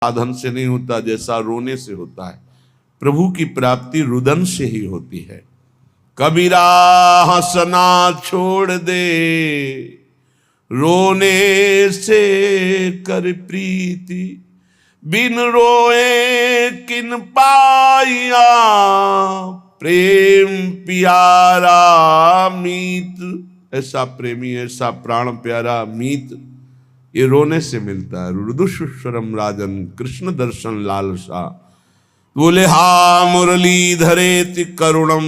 साधन से नहीं होता जैसा रोने से होता है। प्रभु की प्राप्ति रुदन से ही होती है। कबीरा हंसना छोड़ दे, रोने से कर प्रीति, बिन रोए किन पाइया, प्रेम प्यारा मीत। ऐसा प्रेमी, ऐसा प्राण प्यारा मीत ये रोने से मिलता है। रुदुषुस्वरम राजन कृष्ण दर्शन लालसा। बोले हा मुरली धरेति करुणम,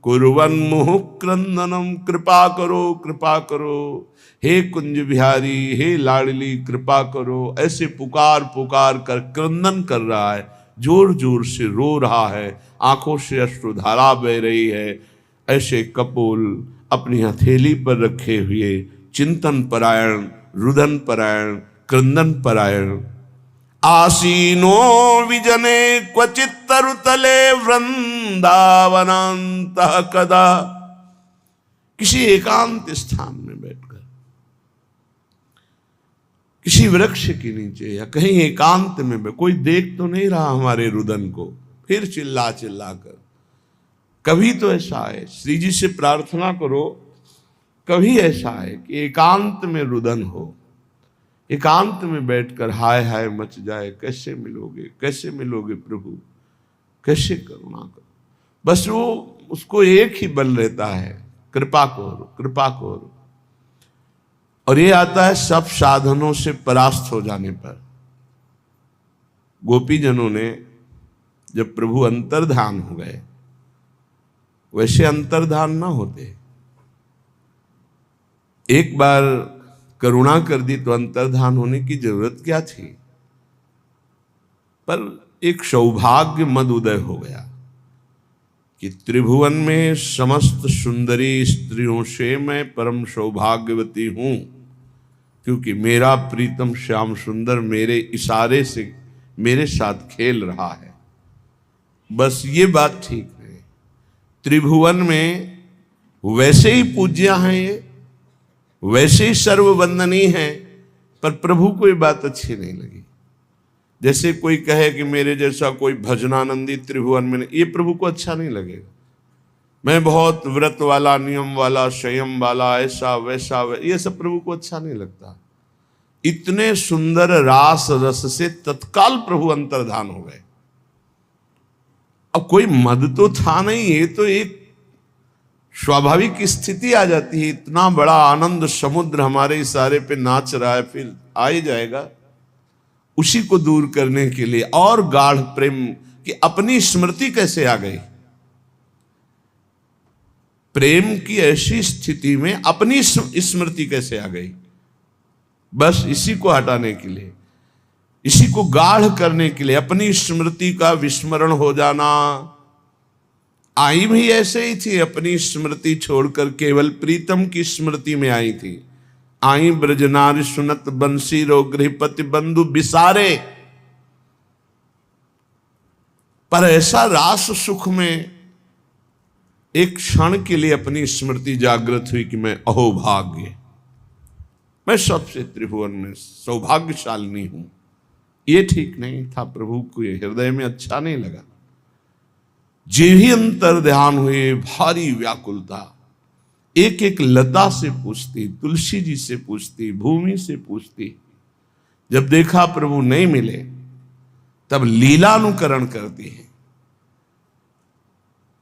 कुर्वन मुहुः क्रंदनम। कृपा करो, कृपा करो, हे कुंज बिहारी, हे लाडली कृपा करो। ऐसे पुकार पुकार कर क्रंदन कर रहा है, जोर जोर से रो रहा है, आंखों से अश्रुधारा बह रही है। ऐसे कपोल अपनी हथेली पर रखे हुए चिंतन परायण, रुदन परायण, क्रंदन परायण। आसीनो विजने क्वचित तरुतले वृंदावनांतः कदा। किसी एकांत स्थान में बैठकर, किसी वृक्ष के नीचे या कहीं एकांत में कोई देख तो नहीं रहा हमारे रुदन को, फिर चिल्ला चिल्ला कर। कभी तो ऐसा है, श्री जी से प्रार्थना करो, कभी ऐसा है कि एकांत में रुदन हो, एकांत में बैठकर हाय हाय मच जाए, कैसे मिलोगे, कैसे मिलोगे प्रभु, कैसे करुणा करो। बस वो उसको एक ही बल रहता है, कृपा करो, कृपा करो। और ये आता है सब साधनों से परास्त हो जाने पर। गोपीजनों ने जब प्रभु अंतर्धान हो गए, वैसे अंतर्धान ना होते, एक बार करुणा कर दी तो अंतर्धान होने की जरूरत क्या थी। पर एक सौभाग्य मद उदय हो गया कि त्रिभुवन में समस्त सुंदरी स्त्रियों से मैं परम सौभाग्यवती हूं, क्योंकि मेरा प्रीतम श्याम सुंदर मेरे इशारे से मेरे साथ खेल रहा है। बस ये बात ठीक है, त्रिभुवन में वैसे ही पूज्य हैं ये, वैसे ही सर्ववंदनीय है, पर प्रभु को ये बात अच्छी नहीं लगी। जैसे कोई कहे कि मेरे जैसा कोई भजनानंदी त्रिभुवन में नहीं, ये प्रभु को अच्छा नहीं लगेगा। मैं बहुत व्रत वाला, नियम वाला, संयम वाला, ऐसा वैसा ये सब प्रभु को अच्छा नहीं लगता। इतने सुंदर रास रस से तत्काल प्रभु अंतर्धान हो गए। अब कोई मद तो था नहीं, ये तो एक स्वाभाविक स्थिति आ जाती है। इतना बड़ा आनंद समुद्र हमारे इशारे पे नाच रहा है, फिर आ ही जाएगा। उसी को दूर करने के लिए और गाढ़ प्रेम की अपनी स्मृति कैसे आ गई। प्रेम की ऐसी स्थिति में अपनी स्मृति कैसे आ गई। बस इसी को हटाने के लिए, इसी को गाढ़ करने के लिए अपनी स्मृति का विस्मरण हो जाना। आई भी ऐसे ही थी, अपनी स्मृति छोड़कर केवल प्रीतम की स्मृति में आई थी। आई ब्रजनारी सुनत बंसी रो, गृहपति बंधु बिसारे। पर ऐसा रास सुख में एक क्षण के लिए अपनी स्मृति जागृत हुई कि मैं अहोभाग्य, मैं सबसे त्रिभुवन में सौभाग्यशालिनी हूं। ये ठीक नहीं था, प्रभु को ये हृदय में अच्छा नहीं लगा। जे ही अंतर ध्यान हुए, भारी व्याकुलता। एक एक लता से पूछती, तुलसी जी से पूछती, भूमि से पूछती। जब देखा प्रभु नहीं मिले, तब लीलानुकरण करती है।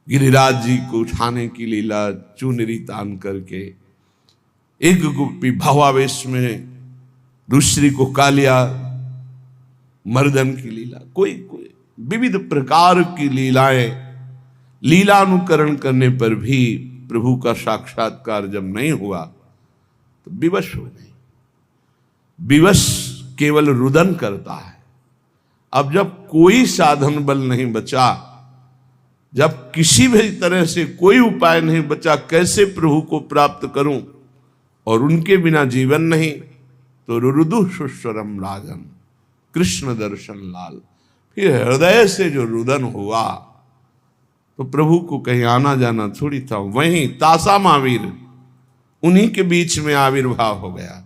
गिरिराज जी को उठाने की लीला, चुनरी तान करके। एक गोपी भावावेश में, दूसरी को कालिया मर्दन की लीला। कोई कोई विविध प्रकार की लीलाएं। लीलानुकरण करने पर भी प्रभु का साक्षात्कार जब नहीं हुआ तो विवश हो गई। विवश केवल रुदन करता है। अब जब कोई साधन बल नहीं बचा, जब किसी भी तरह से कोई उपाय नहीं बचा, कैसे प्रभु को प्राप्त करूं, और उनके बिना जीवन नहीं, तो रुदुषुस्वरम राजन कृष्ण दर्शन लाल। फिर हृदय से जो रुदन हुआ तो प्रभु को कहीं आना जाना थोड़ी था। वहीं तासा महावीर, उन्हीं के बीच में आविर्भाव हो गया।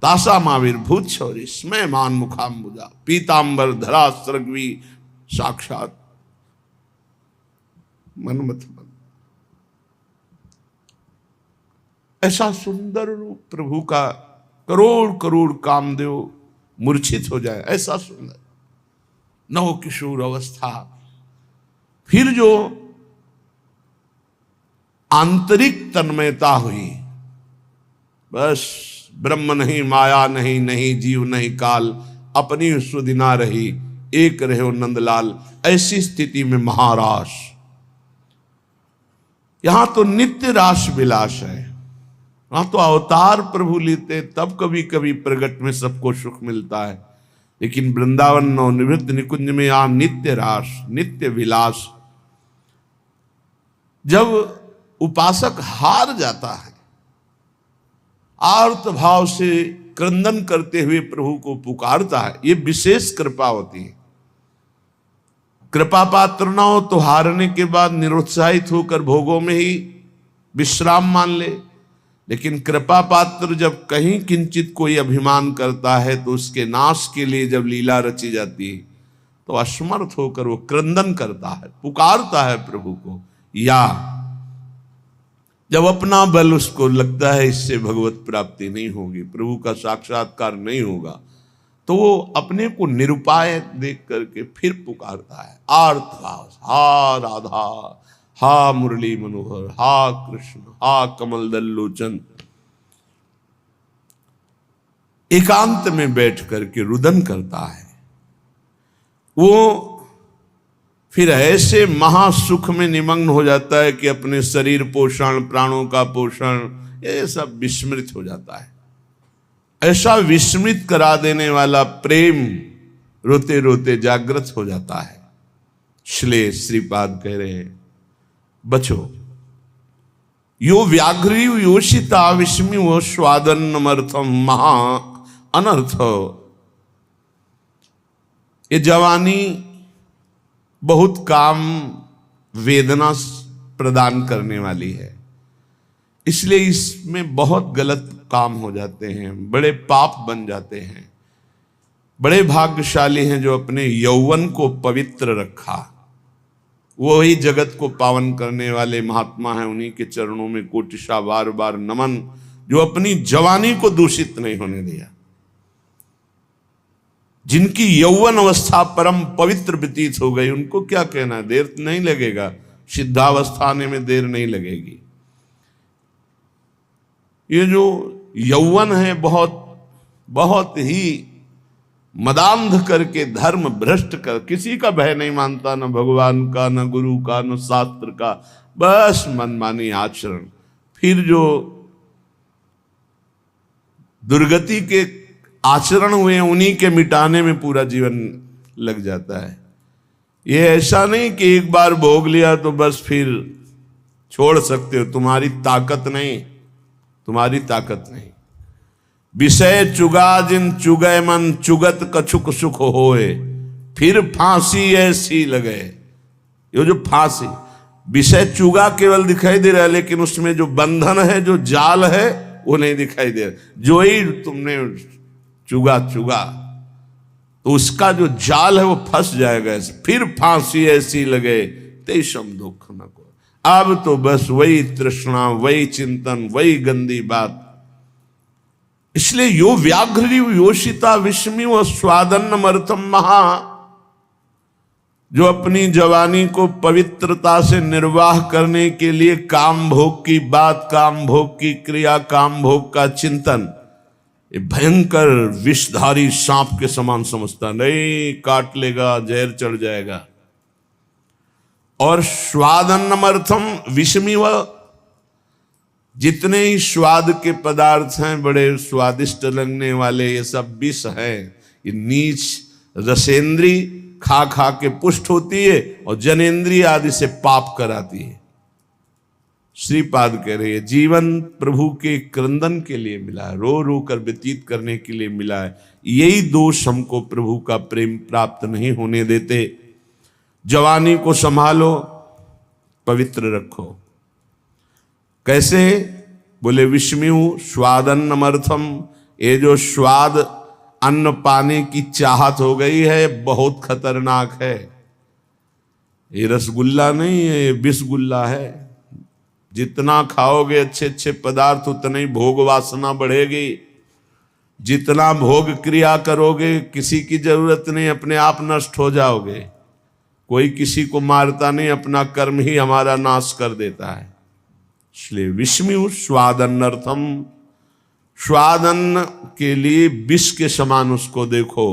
तासा माविर्भूत शौर्य स्मय मान मुखाम्बुजा पीतांबर धरा सर्गवी साक्षात मनमथ मन। ऐसा सुंदर रूप प्रभु का, करोड़ करोड़ कामदेव मूर्छित हो जाए, ऐसा सुंदर नव किशोर अवस्था। फिर जो आंतरिक तन्मयता हुई, बस ब्रह्म नहीं माया नहीं, नहीं जीव नहीं काल, अपनी सुदिना रही, एक रहे नंदलाल। ऐसी स्थिति में महारास, यहां तो नित्य रास विलास है, वहां तो अवतार प्रभु लेते तब कभी कभी प्रगट में सबको सुख मिलता है, लेकिन वृंदावन नवनिवृत्त निकुंज में यहां नित्य रास नित्य विलास। जब उपासक हार जाता है, आर्त भाव से क्रंदन करते हुए प्रभु को पुकारता है, ये विशेष कृपा होती है। कृपा पात्र ना हो तो हारने के बाद निरुत्साहित होकर भोगों में ही विश्राम मान ले, लेकिन कृपा पात्र जब कहीं किंचित कोई अभिमान करता है तो उसके नाश के लिए जब लीला रची जाती है तो असमर्थ होकर वो क्रंदन करता है, पुकारता है प्रभु को। या जब अपना बल उसको लगता है इससे भगवत प्राप्ति नहीं होगी, प्रभु का साक्षात्कार नहीं होगा, तो वो अपने को निरुपाय देख करके फिर पुकारता है आर्तभाव, हा राधा, हा मुरली मनोहर, हा कृष्ण, हा कमल दल लोचन। एकांत में बैठ करके रुदन करता है वो। फिर ऐसे महासुख में निमग्न हो जाता है कि अपने शरीर पोषण, प्राणों का पोषण, ये सब विस्मृत हो जाता है। ऐसा विस्मृत करा देने वाला प्रेम रोते रोते जागृत हो जाता है। इसलिए श्रीपाद कह रहे हैं, बचो यो व्याघ्री योषिता विस्मी वो स्वादन्नमर्थम महा अनर्थ। ये जवानी बहुत काम वेदना प्रदान करने वाली है, इसलिए इसमें बहुत गलत काम हो जाते हैं, बड़े पाप बन जाते हैं। बड़े भाग्यशाली हैं जो अपने यौवन को पवित्र रखा, वो ही जगत को पावन करने वाले महात्मा हैं। उन्हीं के चरणों में कोटिशा बार बार नमन, जो अपनी जवानी को दूषित नहीं होने दिया, जिनकी यौवन अवस्था परम पवित्र व्यतीत हो गई। उनको क्या कहना, देर नहीं लगेगा, सिद्धावस्था आने में देर नहीं लगेगी। ये जो यौवन है बहुत ही मदांध करके, धर्म भ्रष्ट कर, किसी का भय नहीं मानता, न भगवान का, न गुरु का, न शास्त्र का, बस मनमानी आचरण। फिर जो दुर्गति के आचरण हुए उन्हीं के मिटाने में पूरा जीवन लग जाता है। ये ऐसा नहीं कि एक बार भोग लिया तो बस फिर छोड़ सकते हो, तुम्हारी ताकत नहीं, तुम्हारी ताकत नहीं। विषय चुगा जिन चुगय मन, चुगत कछुक सुख होए, फिर फांसी ऐसी लगे। ये जो फांसी, विषय चुगा केवल दिखाई दे रहा है, लेकिन उसमें जो बंधन है, जो जाल है, वो नहीं दिखाई दे रहा। जो ही तुमने चुगा तो उसका जो जाल है वो फंस जाएगा ऐसे। फिर फांसी ऐसी लगे तेषम दुख न को। अब तो बस वही तृष्णा, वही चिंतन, वही गंदी बात। इसलिए यो व्याघ्री योषिता विस्मी व स्वादन्नमर्थम महा, जो अपनी जवानी को पवित्रता से निर्वाह करने के लिए काम भोग की बात, काम भोग की क्रिया, काम भोग का चिंतन, ये भयंकर विषधारी सांप के समान समझता, नहीं काट लेगा, जहर चढ़ जाएगा। और स्वादन्नमर्थम विषमी, व जितने ही स्वाद के पदार्थ हैं, बड़े स्वादिष्ट लगने वाले, ये सब विष हैं। ये नीच रसेंद्री खा खा के पुष्ट होती है और जनेन्द्रिय आदि से पाप कराती है। श्रीपाद कह रहे हैं, जीवन प्रभु के क्रंदन के लिए मिला है, रो रो कर व्यतीत करने के लिए मिला है। यही दोष हमको प्रभु का प्रेम प्राप्त नहीं होने देते। जवानी को संभालो, पवित्र रखो। कैसे? बोले विस्म्यु स्वादन्नमर्थम, ये जो स्वाद अन्न पाने की चाहत हो गई है बहुत खतरनाक है। ये रसगुल्ला नहीं है, ये बिस्गुल्ला है। जितना खाओगे अच्छे अच्छे पदार्थ उतनी भोग वासना बढ़ेगी। जितना भोग क्रिया करोगे किसी की जरूरत नहीं, अपने आप नष्ट हो जाओगे। कोई किसी को मारता नहीं, अपना कर्म ही हमारा नाश कर देता है। इसलिए विस्मयु स्वादन्नर्थम, स्वादन्न के लिए विष के समान उसको देखो।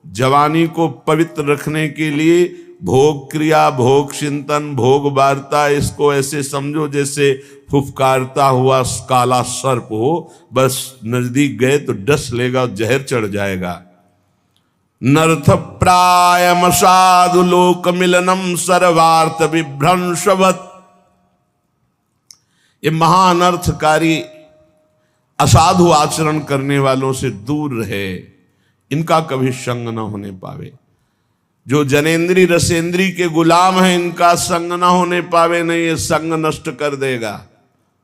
जवानी को पवित्र रखने के लिए भोग क्रिया, भोग चिंतन, भोग वार्ता, इसको ऐसे समझो जैसे फुफकारता हुआ काला सर्प हो। बस नजदीक गए तो डस लेगा, जहर चढ़ जाएगा। नर्थ प्रायम साधु लोक मिलनम सर्वार्थ विभ्रंशवत। ये महाअनर्थकारी असाधु आचरण करने वालों से दूर रहे, इनका कभी संग न होने पावे। जो जनेन्द्री रसेंद्री के गुलाम हैं इनका संग न होने पावे, नहीं ये संग नष्ट कर देगा।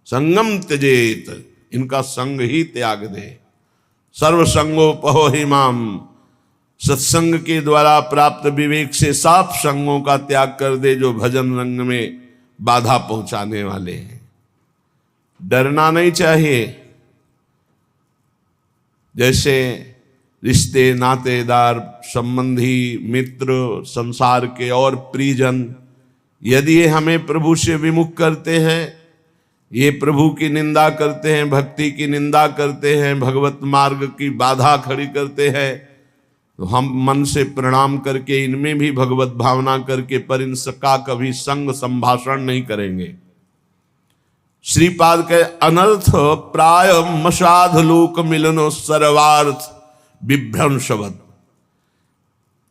संगम त्यजेत, इनका संग ही त्याग दे। सर्व संगोपहो हिमाम, सत्संग के द्वारा प्राप्त विवेक से साफ संगों का त्याग कर दे जो भजन रंग में बाधा पहुंचाने वाले हैं। डरना नहीं चाहिए। जैसे रिश्ते, नातेदार, संबंधी, मित्र, संसार के और परिजन यदि ये हमें प्रभु से विमुख करते हैं, ये प्रभु की निंदा करते हैं, भक्ति की निंदा करते हैं, भगवत मार्ग की बाधा खड़ी करते हैं, तो हम मन से प्रणाम करके इनमें भी भगवत भावना करके पर इनका कभी संग संभाषण नहीं करेंगे। श्रीपाद के अनर्थ प्राय मसाध लोक मिलनो सर्वार्थ विभ्रंशवत।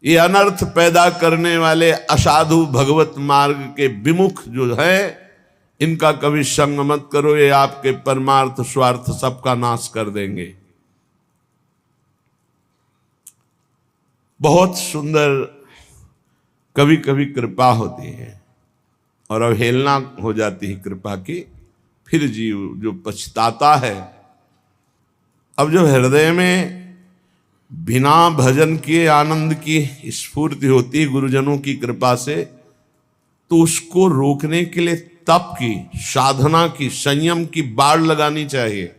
ये अनर्थ पैदा करने वाले असाधु भगवत मार्ग के विमुख जो है, इनका कभी संग मत करो। ये आपके परमार्थ स्वार्थ सबका नाश कर देंगे। बहुत सुंदर कभी कभी कृपा होती है और अवहेलना हो जाती है कृपा की। फिर जीव जो पछताता है, अब जो हृदय में बिना भजन किए आनंद की स्फूर्ति होती है गुरुजनों की कृपा से, तो उसको रोकने के लिए तप की, साधना की, संयम की बाड़ लगानी चाहिए।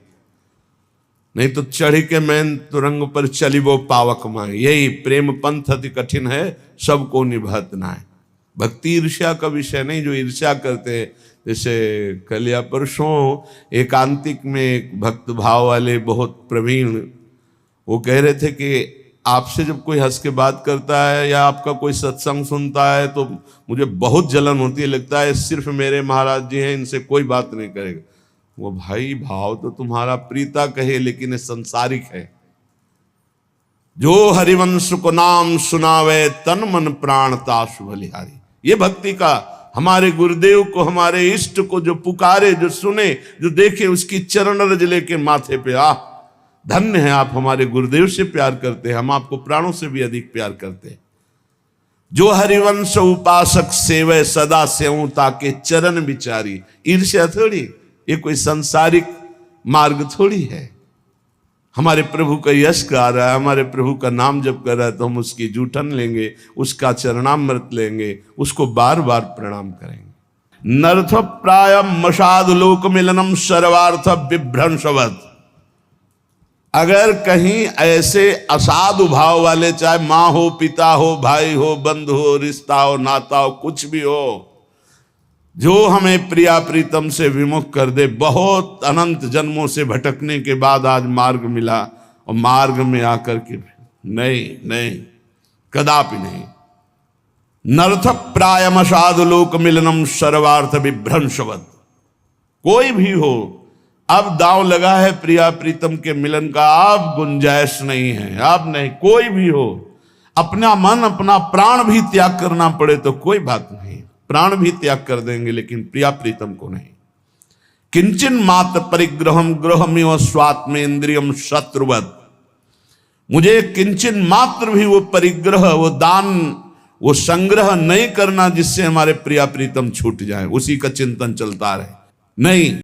नहीं तो चढ़ के मैन तुरंग पर चलिबो पावक माए। यही प्रेम पंथ अति कठिन है, सबको निभत ना है। भक्ति ईर्ष्या का विषय नहीं। जो ईर्ष्या करते हैं, जैसे कल या परसों एकांतिक में एक भक्त भाव वाले बहुत प्रवीण, वो कह रहे थे कि आपसे जब कोई हंस के बात करता है या आपका कोई सत्संग सुनता है तो मुझे बहुत जलन होती है, लगता है सिर्फ मेरे महाराज जी हैं, इनसे कोई बात नहीं करेगा। वो भाई भाव तो तुम्हारा प्रीता कहे, लेकिन ये संसारिक है। जो हरिवंश को नाम सुनावे तन मन प्राण ताशु बलिहारी। ये भक्ति का, हमारे गुरुदेव को, हमारे इष्ट को जो पुकारे, जो सुने, जो देखे, उसकी चरण रज लेके माथे पे धन्य है आप हमारे गुरुदेव से प्यार करते हैं, हम आपको प्राणों से भी अधिक प्यार करते हैं। जो हरिवंश उपासक सेवै सदा सेवता के चरण विचारी। ईर्ष्या थोड़ी, ये कोई सांसारिक मार्ग थोड़ी है। हमारे प्रभु का यश गा रहा है, हमारे प्रभु का नाम जप कर रहा है, तो हम उसकी जूठन लेंगे, उसका चरणामृत लेंगे, उसको बार बार प्रणाम करेंगे। नर्थ प्राय मसाद लोक मिलनम सर्वार्थ विभ्रंशवत। अगर कहीं ऐसे असाधु भाव वाले, चाहे माँ हो, पिता हो, भाई हो, बंधु हो, रिश्ता हो, नाता हो, कुछ भी हो, जो हमें प्रिया प्रीतम से विमुख कर दे, बहुत अनंत जन्मों से भटकने के बाद आज मार्ग मिला, और मार्ग में आकर के नहीं, कदापि नहीं। नर्थ प्रायम साधु लोक मिलनम सर्वार्थ विभ्रंशवत। कोई भी हो, अब दांव लगा है प्रिया प्रीतम के मिलन का, अब गुंजाइश नहीं है, अब नहीं। कोई भी हो, अपना मन, अपना प्राण भी त्याग करना पड़े तो कोई बात नहीं, प्राण भी त्याग कर देंगे, लेकिन प्रिया प्रीतम को नहीं। किंचन मात्र परिग्रहम ग्रहमिव स्वात्मेन्द्रियम शत्रुवत। मुझे किंचन मात्र भी वो परिग्रह, वो दान, वो संग्रह नहीं करना जिससे हमारे प्रिया प्रीतम छूट जाए, उसी का चिंतन चलता रहे। नहीं,